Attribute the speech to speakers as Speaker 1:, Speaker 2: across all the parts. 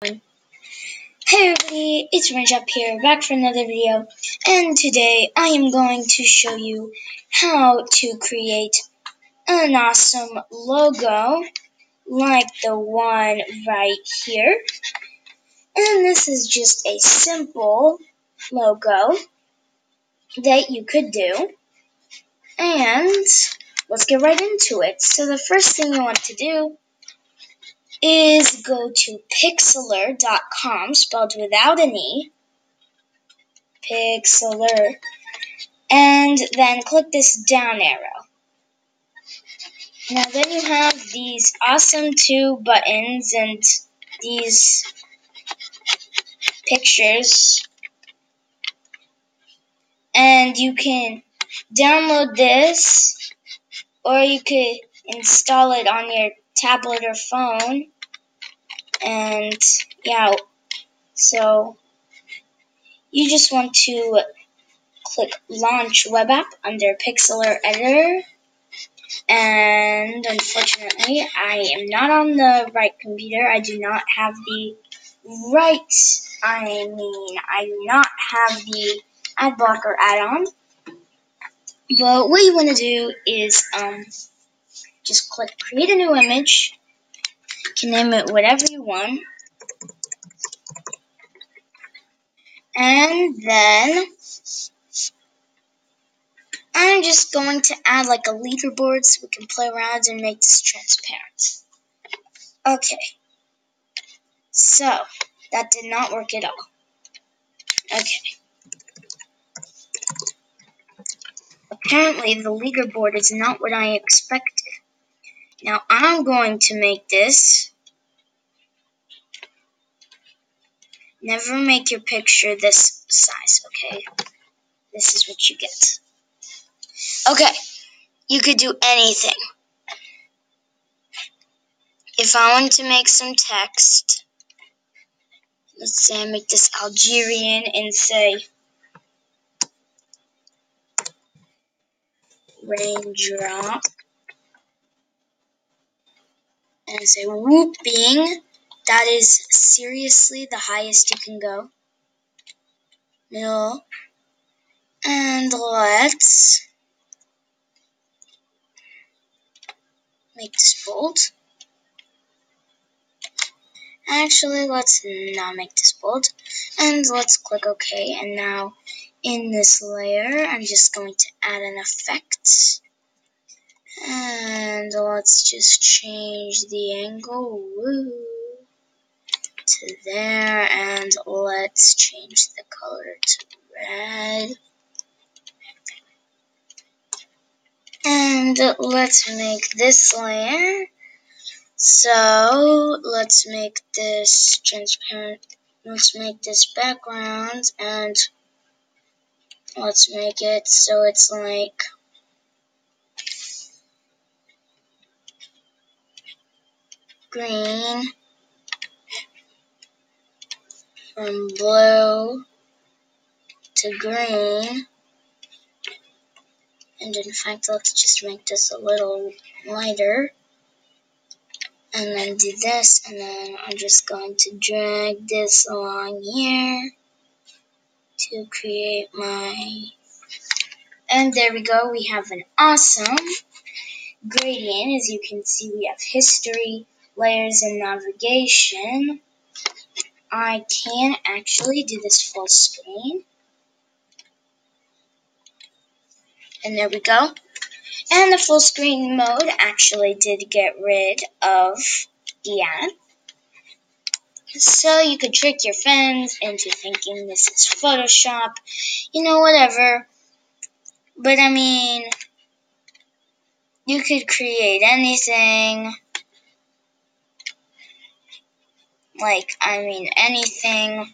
Speaker 1: Hey everybody, it's Raindrop here, back for another video, and today I am going to show you how to create an awesome logo like the one right here. And this is just a simple logo that you could do, and let's get right into it. So the first thing you want to do is go to Pixlr.com, spelled without an E, Pixlr, and then click this down arrow. Now then you have these awesome two buttons and these pictures, and you can download this or you could install it on your tablet or phone. And yeah, so you just want to click Launch Web App under Pixlr Editor. And unfortunately, I am not on the right computer. I do not have the ad blocker add-on. But what you want to do is just click Create a New Image. You can name it whatever you want. And then I'm just going to add like a leaderboard so we can play around and make this transparent. Okay, so that did not work at all. Okay. Apparently the leaderboard is not what I expected. Now I'm going to make this. Never make your picture this size, okay? This is what you get. Okay, you could do anything. If I wanted to make some text, let's say I make this Algerian and say Raindrop, and say whooping. That is seriously the highest you can go. Middle. And let's make this bold. Actually, let's not make this bold. And let's click OK. And now in this layer, I'm just going to add an effect. And let's just change the angle to there. And let's change the color to red. And let's make this layer. So let's make this transparent. Let's make this background, and let's make it so it's like green from blue to green. And in fact, let's just make this a little lighter. And then do this, and then I'm just going to drag this along here to create my... And there we go, we have an awesome gradient. As you can see, we have history, layers, and navigation. I can actually do this full screen. And there we go. And the full screen mode actually did get rid of the ad. So you could trick your friends into thinking this is Photoshop, whatever. But I mean, you could create anything. Anything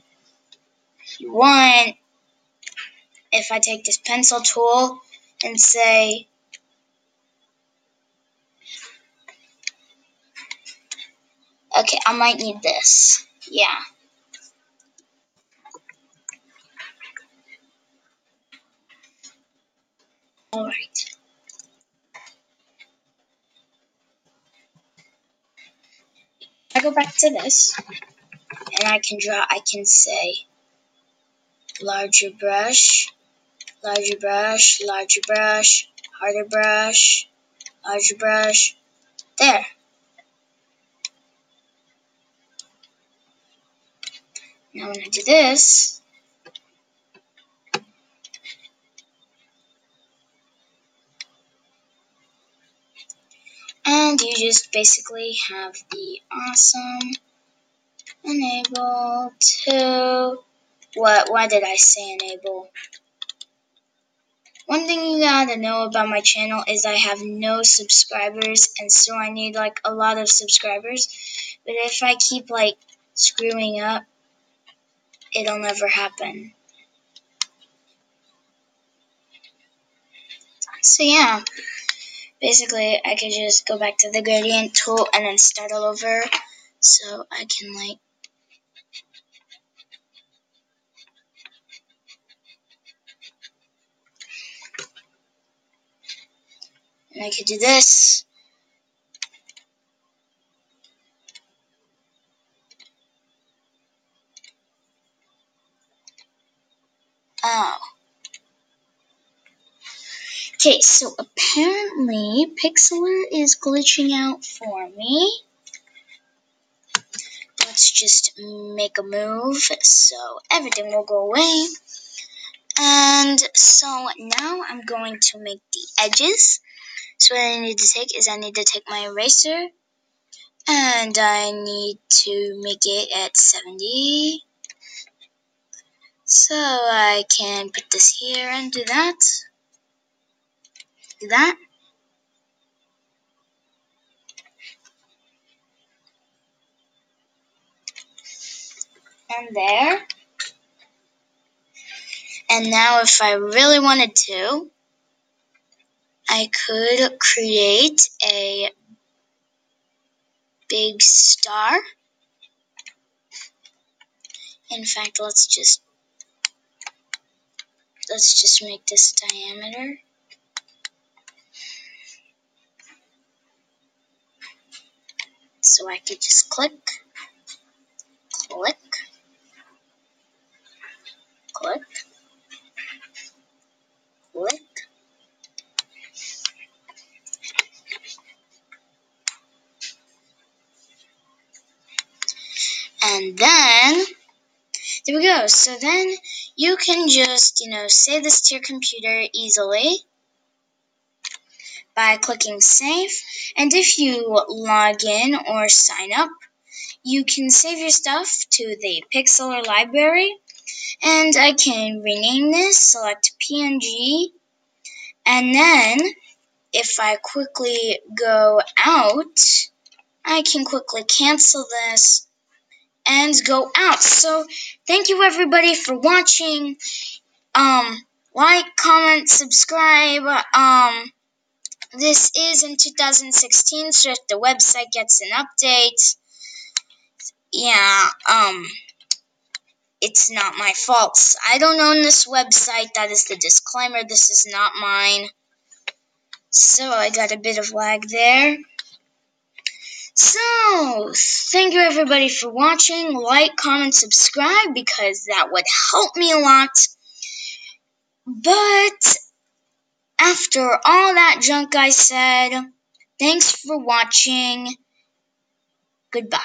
Speaker 1: you want. If I take this pencil tool and say, okay, I might need this. Yeah. Alright. I go back to this, and I can say larger brush, larger brush, larger brush, harder brush, larger brush. There. Now when I do this, and you just basically have the awesome enable to, why did I say enable? One thing you gotta know about my channel is I have no subscribers, and so I need like a lot of subscribers. But if I keep like screwing up, it'll never happen. So yeah, basically I could just go back to the gradient tool and then start all over. So I can like, and I could do this. Oh. Okay, so apparently Pixlr is glitching out for me. Let's just make a move so everything will go away. And so now I'm going to make the edges. So what I need to take is I need to take my eraser and I need to make it at 70. So I can put this here and do that. Do that. And there. And now if I really wanted to, I could create a big star. In fact, let's just make this diameter. So I could just click, click, click, click. And then, there we go. So then you can just, save this to your computer easily by clicking save. And if you log in or sign up, you can save your stuff to the Pixlr library. And I can rename this, select PNG, and then if I quickly go out, I can quickly cancel this and go out. So thank you everybody for watching. Like, comment, subscribe. This is in 2016, so if the website gets an update, yeah, it's not my fault. I don't own this website. That is the disclaimer. This is not mine. So I got a bit of lag there. So, thank you everybody for watching. Like, comment, subscribe because that would help me a lot. But after all that junk I said, thanks for watching. Goodbye.